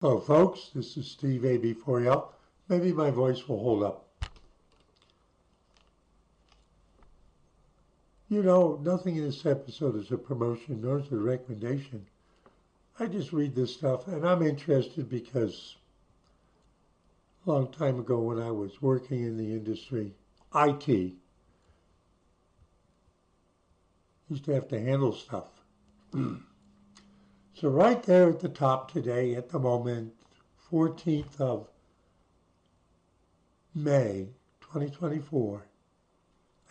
Hello folks, this is Steve AB4L. Maybe my voice will hold up. You know, nothing in this episode is a promotion nor is it a recommendation. I just read this stuff and I'm interested because a long time ago when I was working in the industry, IT, used to have to handle stuff. So right there at the top today, at the moment, 14th of May, 2024,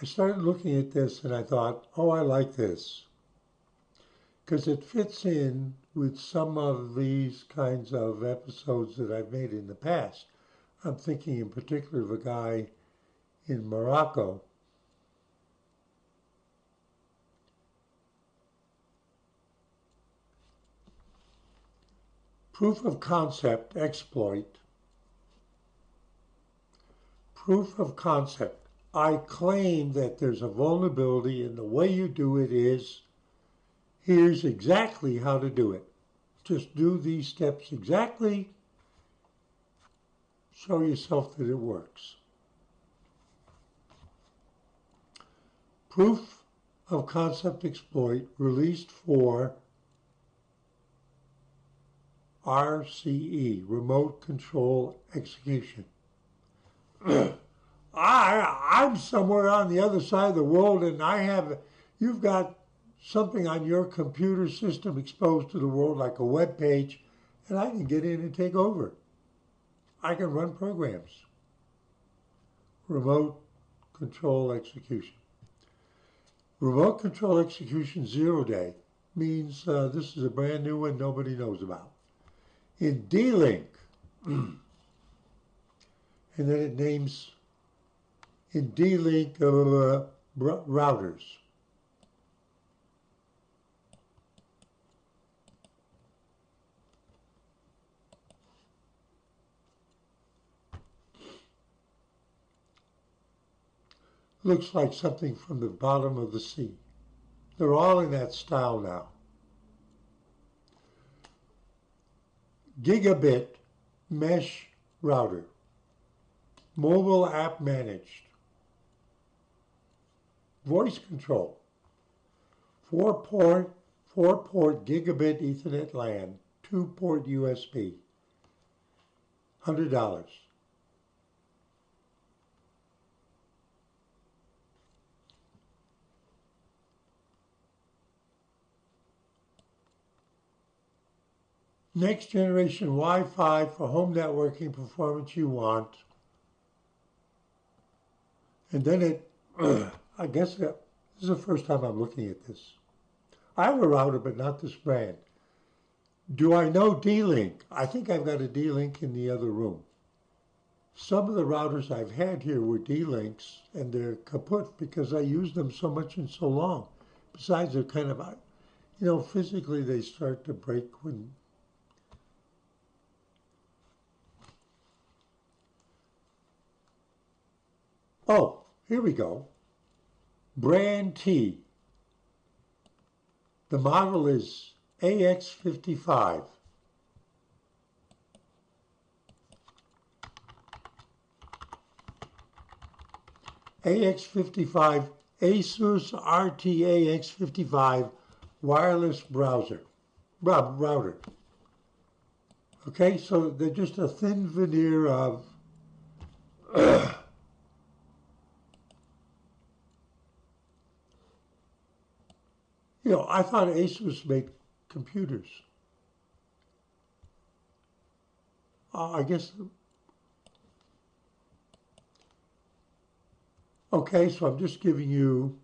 I started looking at this and I thought, oh, I like this. Because it fits in with some of these kinds of episodes that I've made in the past. I'm thinking in particular of a guy in Morocco proof of concept exploit. Proof of concept. I claim that there's a vulnerability and the way you do it is, here's exactly how to do it. Just do these steps exactly. Show yourself that it works. Proof of concept exploit released for RCE, Remote Control Execution. I'm somewhere on the other side of the world and you've got something on your computer system exposed to the world like a web page, and I can get in and take over. I can run programs. Remote Control Execution. Remote Control Execution 0 day means this is a brand new one nobody knows about. In D-Link, and then it names in D-Link routers. Looks like something from the bottom of the sea. They're all in that style now. Gigabit mesh router. Mobile app managed. Voice control. 4-port gigabit Ethernet LAN, 2-port USB. $100. Next generation Wi-Fi for home networking performance you want. And then I guess this is the first time I'm looking at this. I have a router, but not this brand. Do I know D-Link? I think I've got a D-Link in the other room. Some of the routers I've had here were D-Links, and they're kaput because I used them so much and so long. Besides, they're kind of, physically they start to break when... Oh, here we go. Brand T. The model is AX55. AX55, Asus RTAX55 wireless router. Okay, so they're just a thin veneer of I thought Asus made computers. I guess. Okay, so I'm just giving you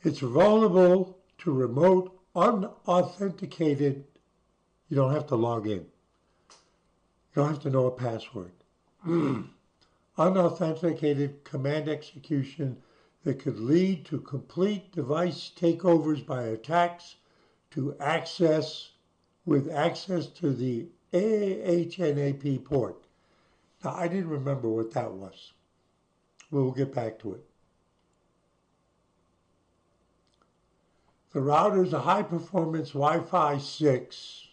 it's vulnerable to remote unauthenticated. You don't have to log in. You don't have to know a password. Unauthenticated command execution that could lead to complete device takeovers by attacks to access to the AHNAP port. Now, I didn't remember what that was. We'll get back to it. The router is a high-performance Wi-Fi 6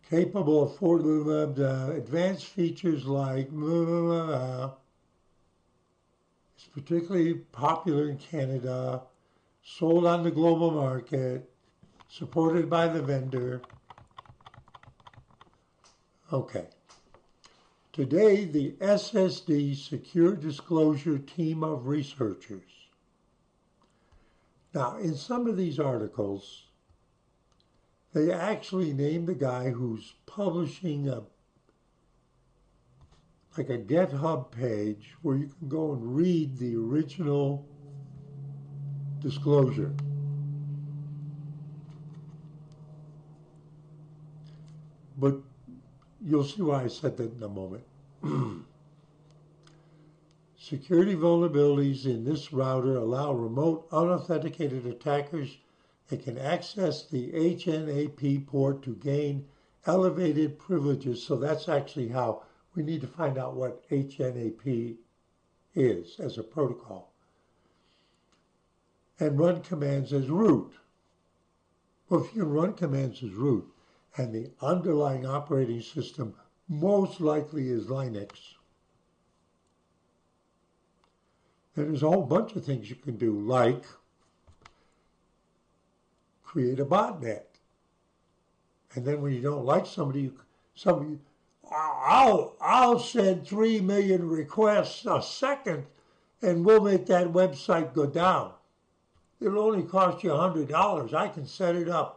capable of advanced features like it's particularly popular in Canada, sold on the global market, supported by the vendor. Okay. Today, the SSD Secure Disclosure team of researchers. Now, in some of these articles, they actually name the guy who's publishing like a GitHub page where you can go and read the original disclosure. But you'll see why I said that in a moment. Security vulnerabilities in this router allow remote unauthenticated attackers that can access the HNAP port to gain elevated privileges. So that's actually how we need to find out what HNAP is as a protocol. And run commands as root. Well, if you can run commands as root, and the underlying operating system most likely is Linux, then there's a whole bunch of things you can do, like create a botnet. And then when you don't like somebody, I'll send 3 million requests a second and we'll make that website go down. It'll only cost you $100. I can set it up.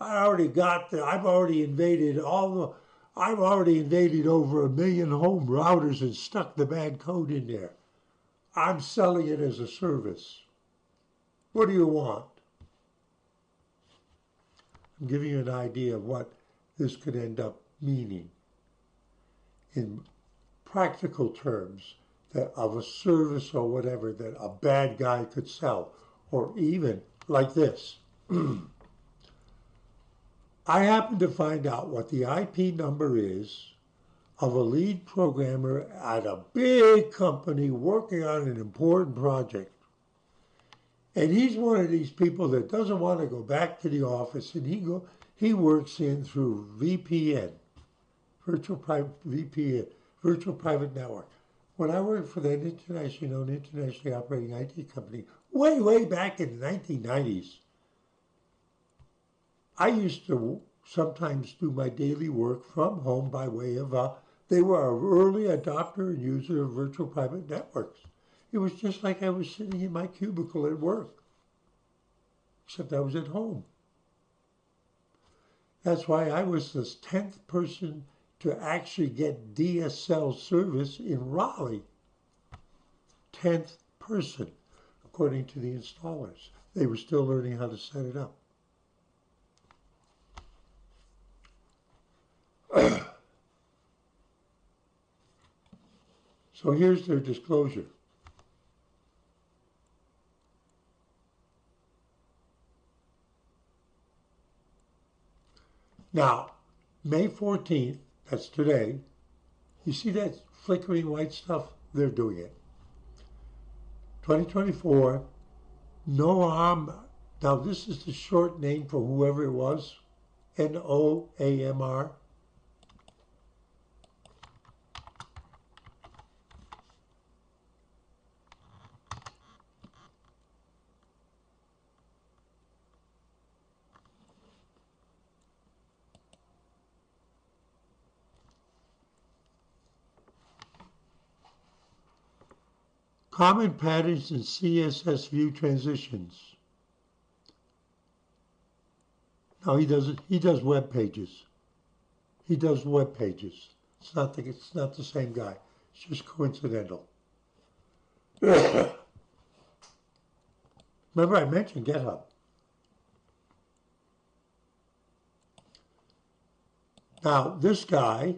I've already invaded over 1 million home routers and stuck the bad code in there. I'm selling it as a service. What do you want? I'm giving you an idea of what this could end up meaning in practical terms, that of a service or whatever that a bad guy could sell, or even like this. I happened to find out what the IP number is of a lead programmer at a big company working on an important project. And he's one of these people that doesn't want to go back to the office, and he works in through VPN, virtual private network. When I worked for that internationally operating IT company, way back in the 1990s, I used to sometimes do my daily work from home by way of, they were an early adopter and user of virtual private networks. It was just like I was sitting in my cubicle at work, except I was at home. That's why I was the 10th person to actually get DSL service in Raleigh. 10th person, according to the installers. They were still learning how to set it up. So here's their disclosure. Now, May 14th, that's today, you see that flickering white stuff? They're doing it. 2024, NOAM, now this is the short name for whoever it was, NOAMR. Common patterns in CSS view transitions. Now he does web pages. He does web pages. It's not the same guy. It's just coincidental. Remember I mentioned GitHub. Now this guy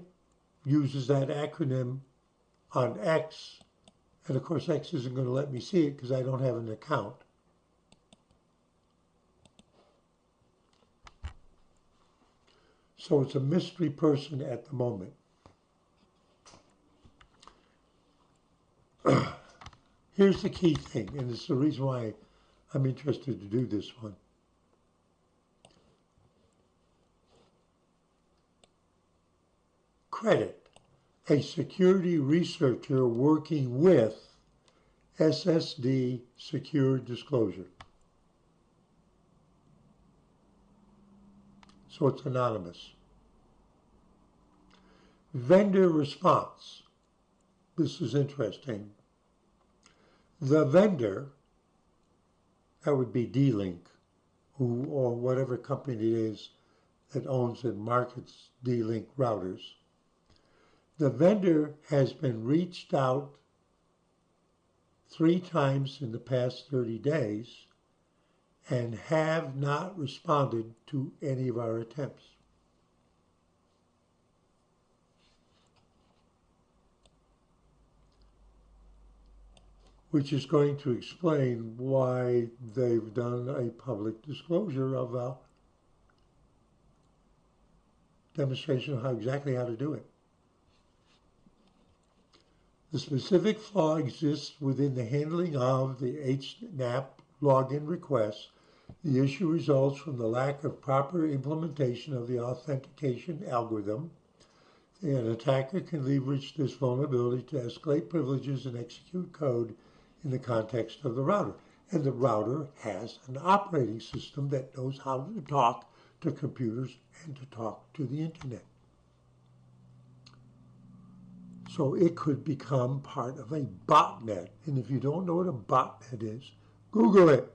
uses that acronym on X. And of course, X isn't going to let me see it because I don't have an account. So it's a mystery person at the moment. Here's the key thing, and it's the reason why I'm interested to do this one. Credit, a security researcher working with SSD Secure Disclosure. So it's anonymous. Vendor response. This is interesting. The vendor, that would be D-Link, who or whatever company it is that owns and markets D-Link routers. The vendor has been reached out 3 times in the past 30 days and have not responded to any of our attempts. Which is going to explain why they've done a public disclosure of a demonstration of exactly how to do it. The specific flaw exists within the handling of the HNAP login requests. The issue results from the lack of proper implementation of the authentication algorithm. An attacker can leverage this vulnerability to escalate privileges and execute code in the context of the router. And the router has an operating system that knows how to talk to computers and to talk to the internet. So it could become part of a botnet. And if you don't know what a botnet is, Google it.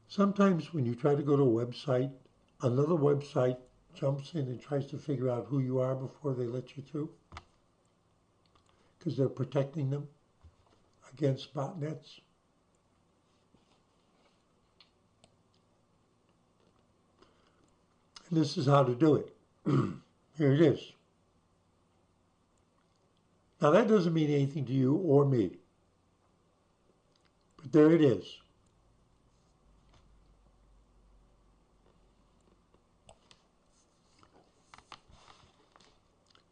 Sometimes when you try to go to a website, another website jumps in and tries to figure out who you are before they let you through, because they're protecting them against botnets. And this is how to do it. Here it is. Now that doesn't mean anything to you or me, but there it is.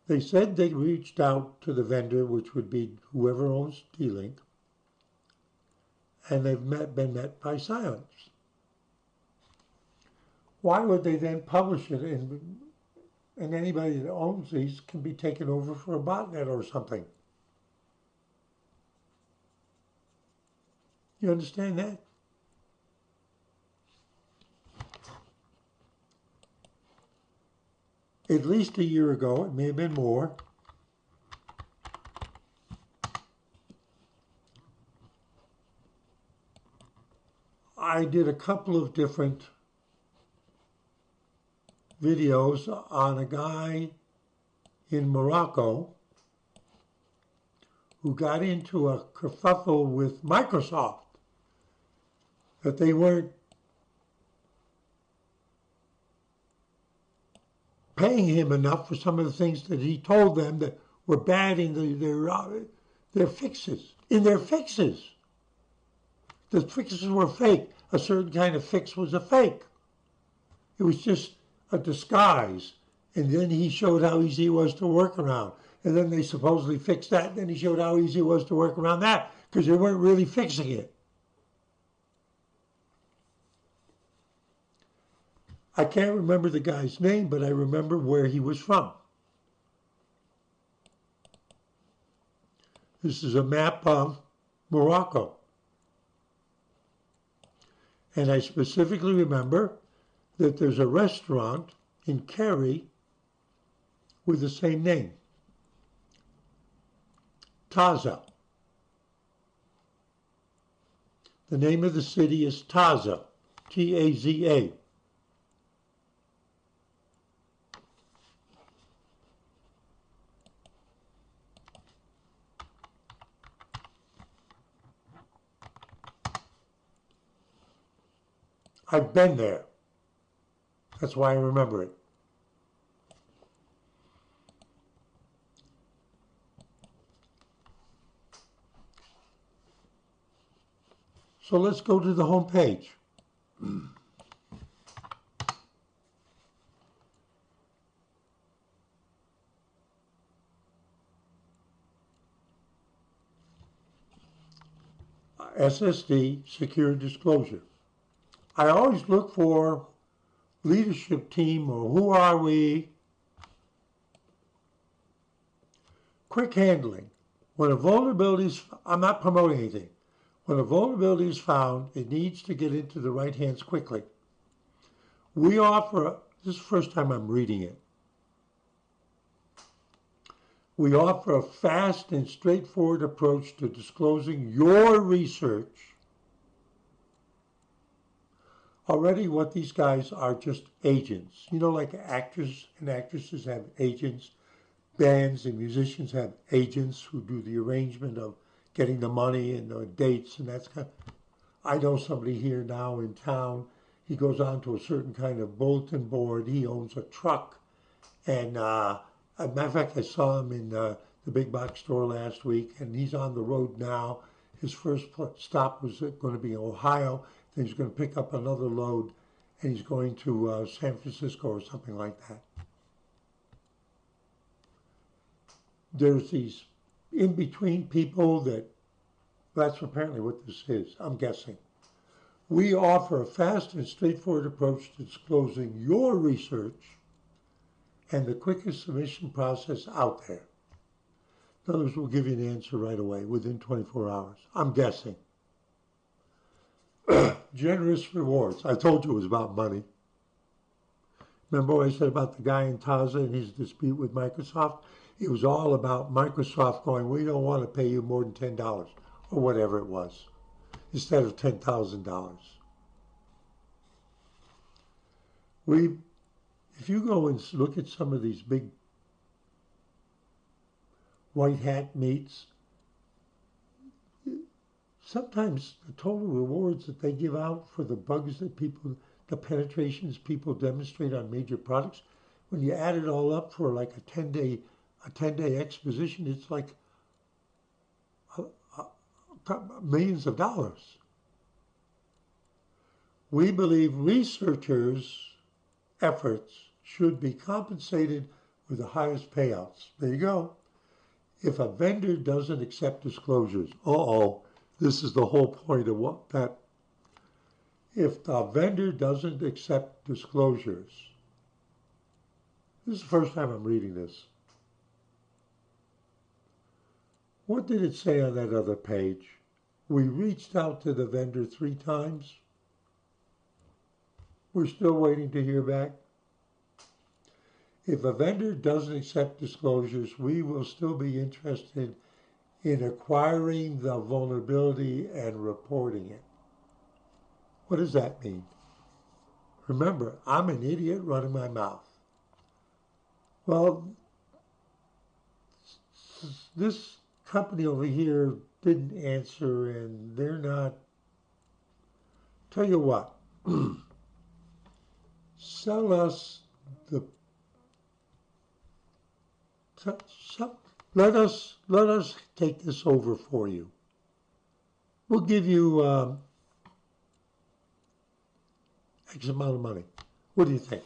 They said they reached out to the vendor, which would be whoever owns D-Link, and they've been met by silence. Why would they then publish it and anybody that owns these can be taken over for a botnet or something? You understand that? At least a year ago, it may have been more, I did a couple of different videos on a guy in Morocco who got into a kerfuffle with Microsoft that they weren't paying him enough for some of the things that he told them that were bad in their fixes. In their fixes. The fixes were fake. A certain kind of fix was a fake. It was just a disguise. And then he showed how easy it was to work around. And then they supposedly fixed that. And then he showed how easy it was to work around that because they weren't really fixing it. I can't remember the guy's name, but I remember where he was from. This is a map of Morocco. And I specifically remember that there's a restaurant in Cary with the same name, Taza. The name of the city is Taza, T-A-Z-A. I've been there. That's why I remember it. So let's go to the home page. SSD, secure disclosure. I always look for leadership team or who are we. Quick handling. When a vulnerability is, I'm not promoting anything. When a vulnerability is found, it needs to get into the right hands quickly. We offer, this is the first time I'm reading it. We offer a fast and straightforward approach to disclosing your research. Already what these guys are just agents. You know, like actors and actresses have agents, bands and musicians have agents who do the arrangement of getting the money and the dates, and that's kind of, I know somebody here now in town, he goes on to a certain kind of bulletin board, he owns a truck, and as a matter of fact, I saw him in the big box store last week, and he's on the road now. His first stop was going to be in Ohio, then he's going to pick up another load, and he's going to San Francisco or something like that. There's these in-between people that's apparently what this is, I'm guessing. We offer a fast and straightforward approach to disclosing your research and the quickest submission process out there. In other words, we'll give you an answer right away, within 24 hours. I'm guessing. Generous rewards. I told you it was about money. Remember what I said about the guy in Taza and his dispute with Microsoft? It was all about Microsoft going, we don't want to pay you more than $10 or whatever it was, instead of $10,000. If you go and look at some of these big white hat meets, sometimes the total rewards that they give out for the bugs that the penetrations people demonstrate on major products, when you add it all up for like a 10-day exposition, it's like millions of dollars. We believe researchers' efforts should be compensated with the highest payouts. There you go. If a vendor doesn't accept disclosures, this is the whole point of that. If the vendor doesn't accept disclosures, this is the first time I'm reading this. What did it say on that other page? We reached out to the vendor 3 times. We're still waiting to hear back. If a vendor doesn't accept disclosures, we will still be interested in acquiring the vulnerability and reporting it. What does that mean? Remember, I'm an idiot running my mouth. Well, this company over here didn't answer, and they're not. Tell you what, sell us let us take this over for you. We'll give you X amount of money. What do you think?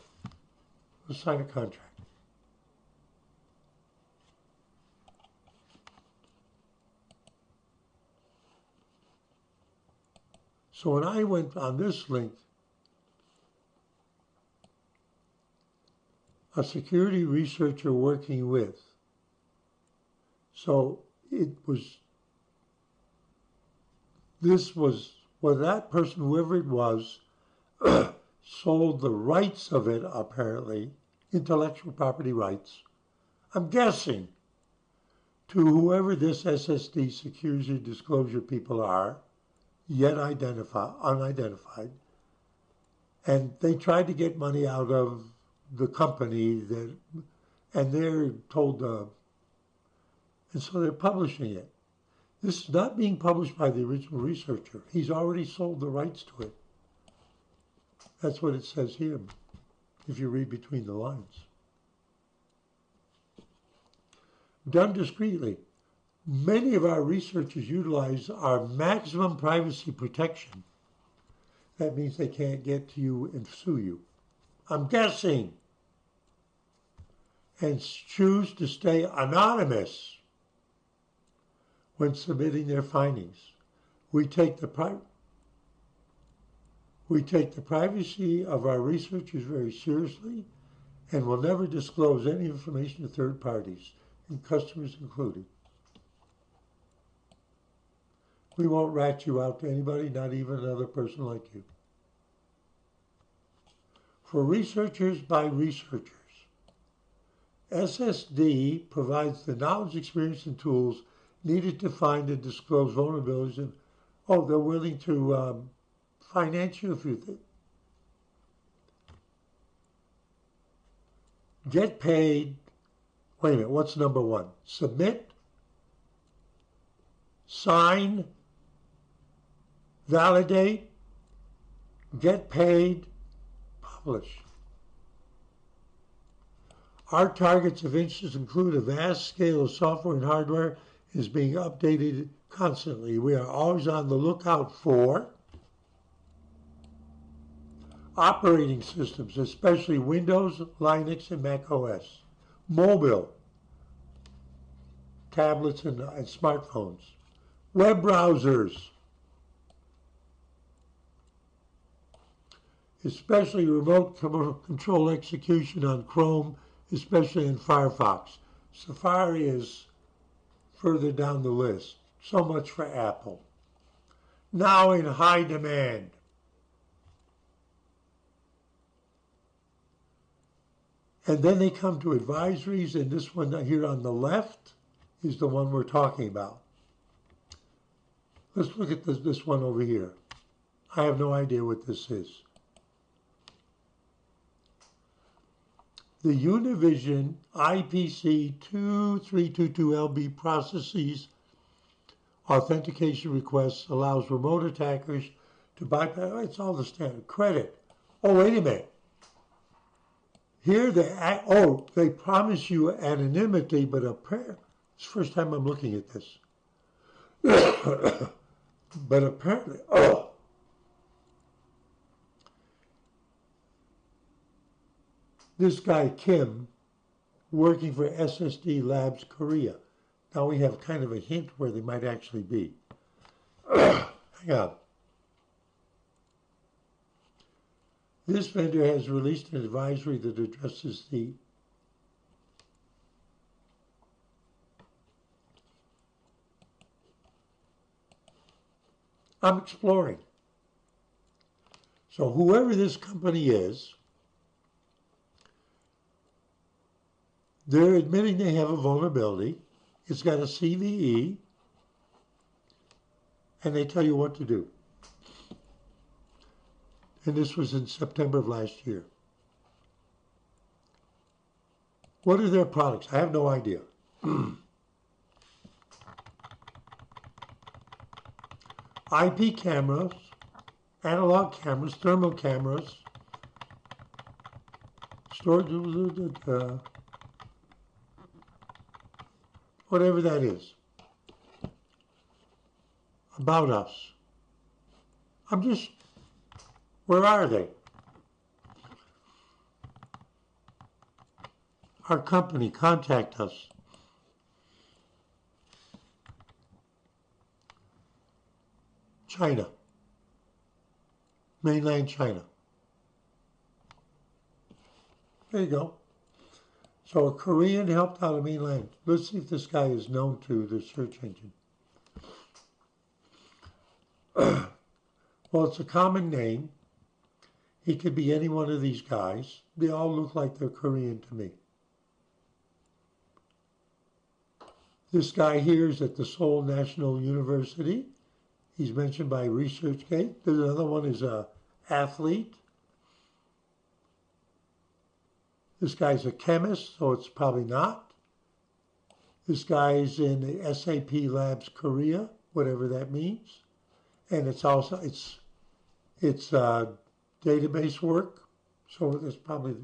We'll sign a contract. So when I went on this link, a security researcher working with, so this was, well, that person, whoever it was, sold the rights of it, apparently, intellectual property rights, I'm guessing, to whoever this SSD security disclosure people are, yet unidentified. And they tried to get money out of the company and they're told, and so they're publishing it. This is not being published by the original researcher. He's already sold the rights to it. That's what it says here, if you read between the lines. Done discreetly. Many of our researchers utilize our maximum privacy protection that means they can't get to you and sue you. I'm guessing. And choose to stay anonymous when submitting their findings. We take the privacy of our researchers very seriously and will never disclose any information to third parties, and customers included. We won't rat you out to anybody, not even another person like you. For researchers by researchers, SSD provides the knowledge, experience, and tools needed to find and disclose vulnerabilities. And they're willing to finance you if you get paid. Wait a minute, what's number one? Submit, sign, validate, get paid, publish. Our targets of interest include a vast scale of software and hardware is being updated constantly. We are always on the lookout for operating systems, especially Windows, Linux, and Mac OS, mobile, tablets, and smartphones, web browsers, especially remote control execution on Chrome, especially in Firefox. Safari is further down the list. So much for Apple. Now in high demand. And then they come to advisories, and this one here on the left is the one we're talking about. Let's look at this one over here. I have no idea what this is. The Univision IPC 2322LB processes authentication requests allows remote attackers to bypass. It's all the standard credit. Oh, wait a minute. Here they promise you anonymity, but apparently, it's the first time I'm looking at this. But apparently, this guy, Kim, working for SSD Labs Korea. Now we have kind of a hint where they might actually be. Hang on. This vendor has released an advisory that addresses the I'm exploring. So whoever this company is, they're admitting they have a vulnerability. It's got a CVE, and they tell you what to do. And this was in September of last year. What are their products? I have no idea. IP cameras, analog cameras, thermal cameras, storage, whatever that is. About us. Where are they? Our company, contact us. China. Mainland China. There you go. So a Korean helped out a mainland. Let's see if this guy is known to the search engine. Well, it's a common name. He could be any one of these guys. They all look like they're Korean to me. This guy here is at the Seoul National University. He's mentioned by ResearchGate. There's another one is an athlete. This guy's a chemist, so it's probably not. This guy's in the SAP Labs Korea, whatever that means. And it's also, it's database work, so this probably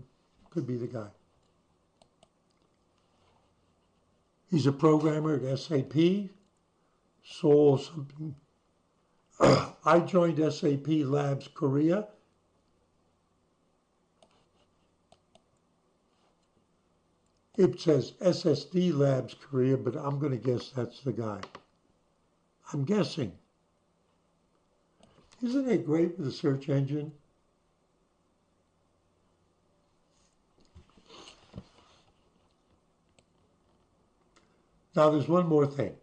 could be the guy. He's a programmer at SAP, Seoul something, I joined SAP Labs Korea. It says SSD Labs Korea, but I'm going to guess that's the guy. I'm guessing. Isn't it great with the search engine? Now there's one more thing.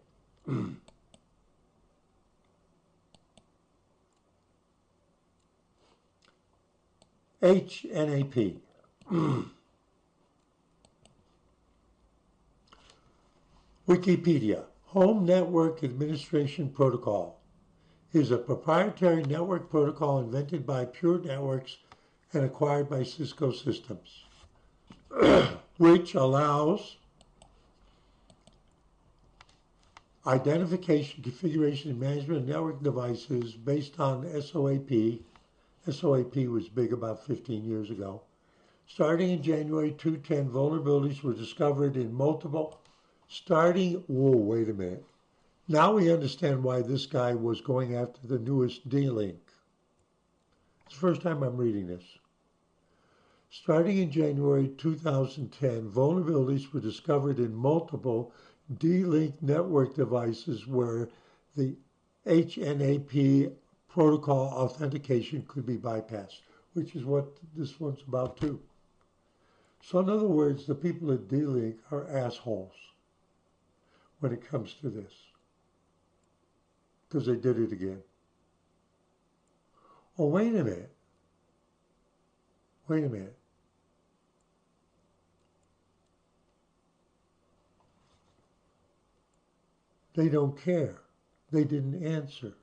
HNAP. Wikipedia, Home Network Administration Protocol, is a proprietary network protocol invented by Pure Networks and acquired by Cisco Systems, which allows identification, configuration, and management of network devices based on SOAP. SOAP was big about 15 years ago. Starting in January 2010, vulnerabilities were discovered in multiple, wait a minute. Now we understand why this guy was going after the newest D-Link. It's the first time I'm reading this. Starting in January 2010, vulnerabilities were discovered in multiple D-Link network devices where the HNAP protocol authentication could be bypassed, which is what this one's about too. So in other words, the people at D-Link are assholes when it comes to this, because they did it again. Oh, wait a minute. Wait a minute. They don't care. They didn't answer.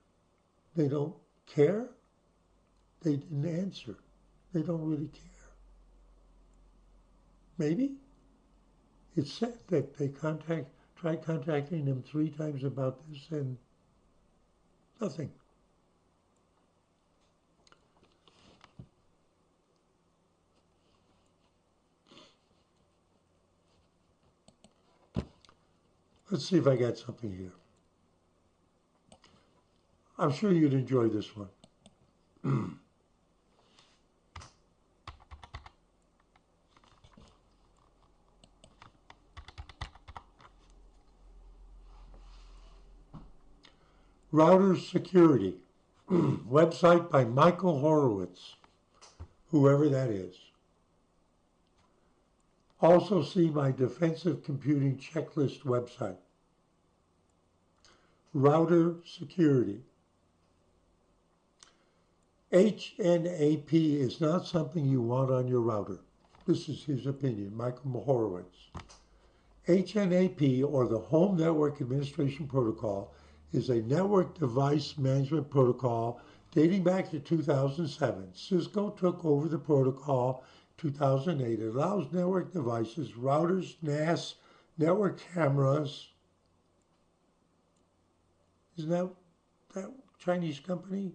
They don't care? They didn't answer. They don't really care. Maybe? It said that they tried contacting them 3 times about this and nothing. Let's see if I got something here. I'm sure you'd enjoy this one. Router Security, website by Michael Horowitz, whoever that is. Also see my defensive computing checklist website. Router Security. HNAP is not something you want on your router. This is his opinion, Michael Horowitz. HNAP, or the Home Network Administration Protocol, is a network device management protocol dating back to 2007. Cisco took over the protocol in 2008. It allows network devices, routers, NAS, network cameras. Isn't that Chinese company?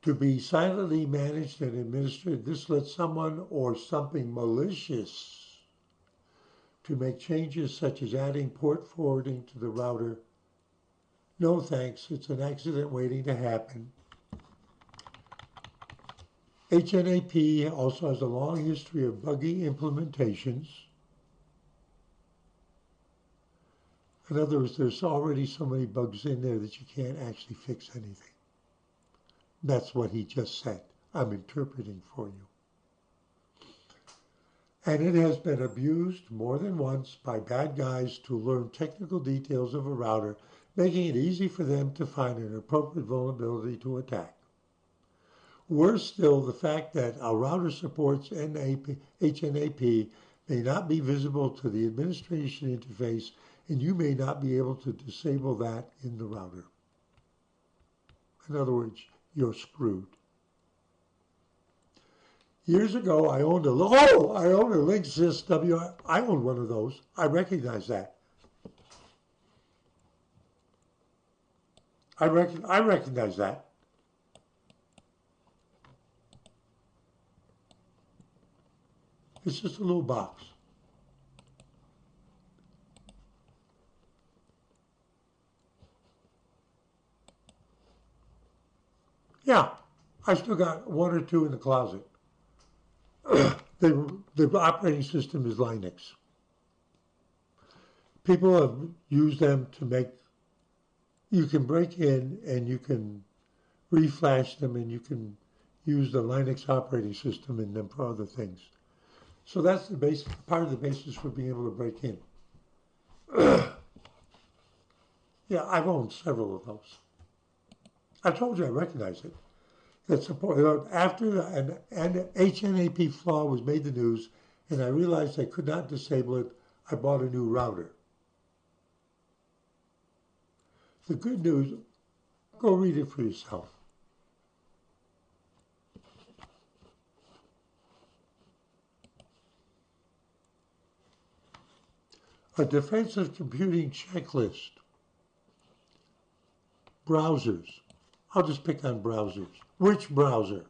To be silently managed and administered. This lets someone or something malicious to make changes such as adding port forwarding to the router. No thanks, it's an accident waiting to happen. HNAP also has a long history of buggy implementations. In other words, there's already so many bugs in there that you can't actually fix anything. That's what he just said. I'm interpreting for you. And it has been abused more than once by bad guys to learn technical details of a router, making it easy for them to find an appropriate vulnerability to attack. Worse still, the fact that a router supports HNAP may not be visible to the administration interface, and you may not be able to disable that in the router. In other words, you're screwed. Years ago, I owned a Linksys WR. I owned one of those. I recognize that. I recognize that. It's just a little box. I still got one or two in the closet. The operating system is Linux. People have used them to make, you can break in and you can reflash them and you can use the Linux operating system in them for other things. So that's the base, part of the basis for being able to break in. Yeah, I've owned several of those. I told you I recognize it. That support, after an HNAP flaw was made the news and I realized I could not disable it, I bought a new router. The good news, go read it for yourself. A defensive computing checklist. Browsers. I'll just pick on browsers. Which browser?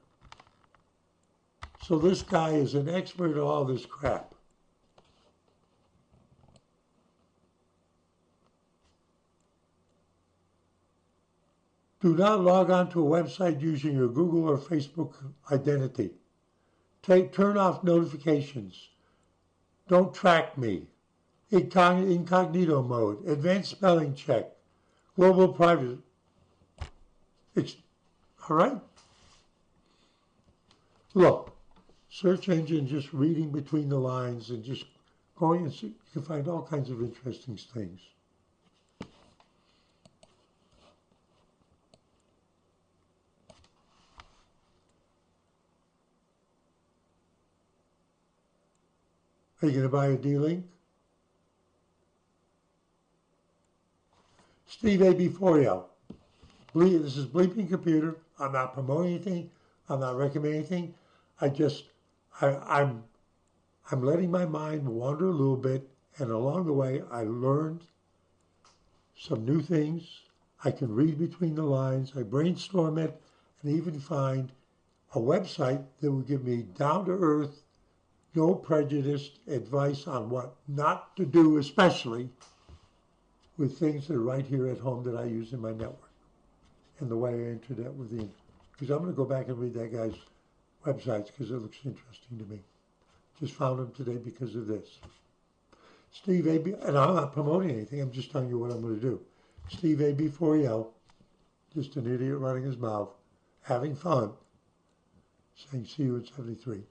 So this guy is an expert at all this crap. Do not log on to a website using your Google or Facebook identity. Turn off notifications. Don't track me. Incognito mode. Advanced spelling check. Global privacy. All right? Look, search engine, just reading between the lines and just going and see, you can find all kinds of interesting things. Are you going to buy a D-Link? Steve AB4L. This is Bleeping Computer. I'm not promoting anything. I'm not recommending anything. I'm letting my mind wander a little bit, and along the way, I learned some new things. I can read between the lines. I brainstorm it, and even find a website that will give me down-to-earth, no prejudice advice on what not to do, especially with things that are right here at home that I use in my network and the way I internet with the, because I'm going to go back and read that guy's websites because it looks interesting to me. Just found him today because of this. Steve AB, and I'm not promoting anything, I'm just telling you what I'm going to do. Steve AB4L, just an idiot running his mouth, having fun, saying see you in 73.